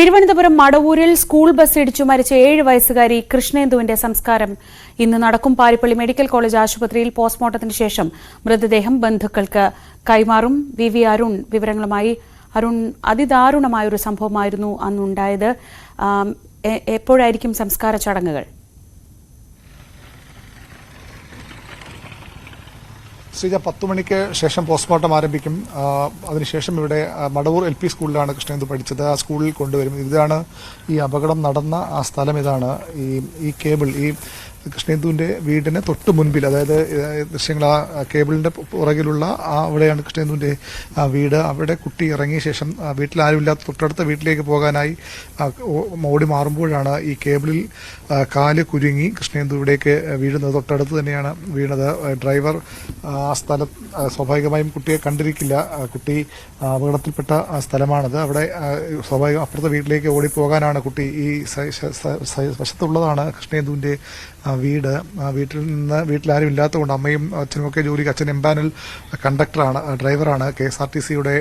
Thiruvananthapuram മടവൂരിൽ school bus ഇടിച്ചു മരിച്ച 7 വയസ്സുകാരി കൃഷ്ണേന്ദുവിന്റെ സംസ്കാരം ഇന്ന് നടക്കും. പാരിപ്പള്ളി മെഡിക്കൽ കോളേജ് ആശുപത്രിയിൽ പോസ്റ്റ്മോർട്ടത്തിന് ശേഷം മൃതദേഹം ബന്ധുക്കൾക്ക് കൈമാറും. വി അരുൺ വിവരങ്ങളുമായി. അരുൺ, അതിദാരുണമായൊരു സംഭവമായിരുന്നു അന്നുണ്ടായത്. എപ്പോഴായിരിക്കും സംസ്കാര ചടങ്ങുകൾ? ശ്രീജ, 10 മണിക്ക് ശേഷം പോസ്റ്റ്മോർട്ടം ആരംഭിക്കും. അതിനുശേഷം ഇവിടെ മടവൂർ LP സ്കൂളിലാണ് കൃഷ്ണേന്ദു പഠിച്ചത്. ആ സ്കൂളിൽ കൊണ്ടുവരും. ഇതാണ് ഈ അപകടം നടന്ന ആ സ്ഥലം. ഇതാണ് ഈ കേബിൾ, ഈ കൃഷ്ണേന്ദുവിന്റെ വീടിന് തൊട്ട് മുൻപിൽ, അതായത് ദൃശ്യങ്ങൾ ആ കേബിളിന്റെ പുറകിലുള്ള അവിടെയാണ് കൃഷ്ണേന്ദുവിന്റെ വീട്. അവിടെ കുട്ടി ഇറങ്ങിയ ശേഷം വീട്ടിൽ ആരുമില്ലാത്ത തൊട്ടടുത്ത വീട്ടിലേക്ക് പോകാനായി ഓടി മാറുമ്പോഴാണ് ഈ കേബിളിൽ കാല് കുരുങ്ങി കൃഷ്ണേന്ദു ഇവിടേക്ക് വീഴുന്നത്. തൊട്ടടുത്ത് തന്നെയാണ് വീണത്. ഡ്രൈവർ ആ സ്ഥലം സ്വാഭാവികമായും കുട്ടിയെ കണ്ടിരിക്കില്ല. കുട്ടി അപകടത്തിൽപ്പെട്ട സ്ഥലമാണത്. അവിടെ സ്വാഭാവികം അപ്പുറത്തെ വീട്ടിലേക്ക് ഓടിപ്പോകാനാണ് കുട്ടി. ഈ വശത്തുള്ളതാണ് കൃഷ്ണേന്ദുവിന്റെ വീട്. വീട്ടിൽ ആരും ഇല്ലാത്തതുകൊണ്ട് അമ്മയും അച്ഛനുമൊക്കെ ജോലിക്ക്, അച്ഛൻ എംപാനൽ കണ്ടക്ടറാണ്, ഡ്രൈവറാണ്, KSRTCയുടെ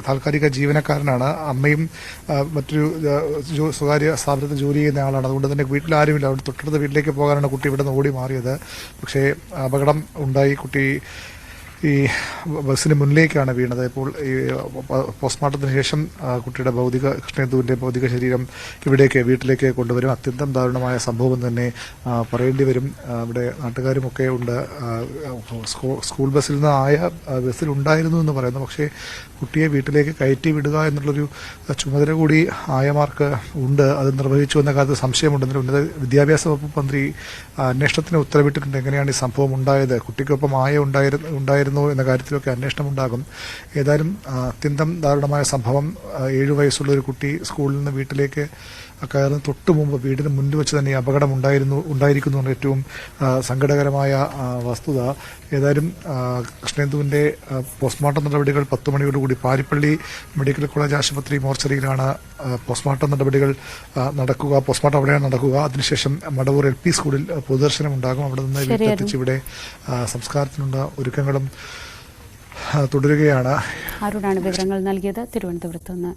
താൽക്കാലിക ജീവനക്കാരനാണ്. അമ്മയും മറ്റൊരു സ്വകാര്യ സ്ഥാപനത്തിൽ ജോലി ചെയ്യുന്ന ആളാണ്. അതുകൊണ്ട് തന്നെ വീട്ടിൽ ആരുമില്ല. അവിടെ തൊട്ടടുത്ത വീട്ടിലേക്ക് പോകാനാണ് കുട്ടി ഇവിടെ നിന്ന് ഓടി മാറിയത്. പക്ഷേ അപകടം ഉണ്ടായി. കുട്ടി ഈ ബസ്സിന് മുന്നിലേക്കാണ് വീണത്. ഇപ്പോൾ ഈ പോസ്റ്റ്മോർട്ടത്തിന് ശേഷം കുട്ടിയുടെ കൃഷ്ണേന്ദുവിന്റെ ഭൗതിക ശരീരം ഇവിടേക്ക് വീട്ടിലേക്ക് കൊണ്ടുവരും. അത്യന്തം ദാരുണമായ സംഭവം തന്നെ പറയേണ്ടി വരും. ഇവിടെ നാട്ടുകാരുമൊക്കെ ഉണ്ട്. സ്കൂൾ ബസ്സിൽ നിന്ന് ബസ്സിലുണ്ടായിരുന്നു എന്ന് പറയുന്നു. പക്ഷേ കുട്ടിയെ വീട്ടിലേക്ക് കയറ്റി വിടുക എന്നുള്ളൊരു ചുമതല കൂടി ആയമാർക്ക് ഉണ്ട്. അത് നിർവഹിച്ചു എന്ന കാര്യത്തിൽ സംശയമുണ്ടെങ്കിലും ഉന്നത വിദ്യാഭ്യാസ വകുപ്പ് മന്ത്രി അന്വേഷണത്തിന് ഉത്തരവിട്ടിട്ടുണ്ട്. എങ്ങനെയാണ് ഈ സംഭവം ഉണ്ടായത്, കുട്ടിക്കൊപ്പം ഉണ്ടായിരുന്നു എന്ന കാര്യത്തിലൊക്കെ അന്വേഷണം ഉണ്ടാകും. ഏതായാലും അത്യന്തം ദാരുണമായ സംഭവം. 7 വയസ്സുള്ള ഒരു കുട്ടി സ്കൂളിൽ നിന്ന് വീട്ടിലേക്ക് കയറുന്ന തൊട്ടു മുമ്പ് വീടിന് മുന്നിൽ വെച്ച് തന്നെ അപകടം ഉണ്ടായിരിക്കുന്നു ഏറ്റവും സങ്കടകരമായ വസ്തുത. ഏതായാലും കൃഷ്ണേന്ദുവിന്റെ പോസ്റ്റ്മോർട്ടം നടപടികൾ 10 മണിയോടുകൂടി പാരിപ്പള്ളി മെഡിക്കൽ കോളേജ് ആശുപത്രി മോർച്ചറിയിലാണ് പോസ്റ്റ്മോർട്ടം നടപടികൾ നടക്കുക. പോസ്റ്റ്മോർട്ടം അവിടെയാണ് നടക്കുക. അതിനുശേഷം മടവൂർ LP സ്കൂളിൽ പൊതുദർശനം ഉണ്ടാകും. അവിടെ നിന്ന് വീട്ടിലെത്തിച്ച് ഇവിടെ സംസ്കാരത്തിനുള്ള ഒരുക്കങ്ങളും തുടരുകയാണ്. ആരോടാണ് വിവരങ്ങൾ നൽകിയത്? തിരുവനന്തപുരത്ത് നിന്ന്.